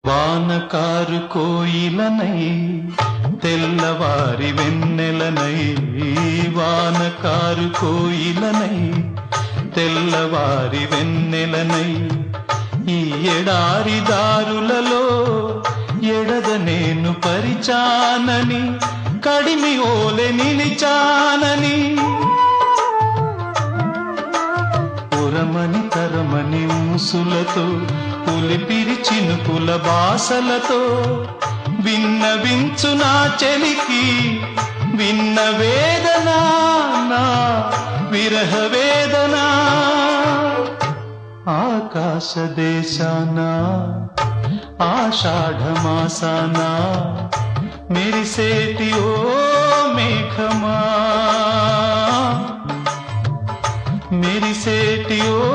వానకారు కోయిలనై తెల్లవారి వెన్నెలనై, వానకారు కోయిలనై తెల్లవారి వెన్నెలనై, ఈ ఎడారి దారులలో ఎడద నేను పరిచానని, కడిమి ఓలె నిలిచానని, పురమని తరమని ముసులతో పులిపిరి చినుకుల బాసలతో విన్నవించు నా చెలికి విన్న వేదన, నా విరహ వేదన. ఆకాశ దేశాన ఆషాఢమాసాన మెరిసేటి ఓ మేఘమా, మెరిసేటి ఓ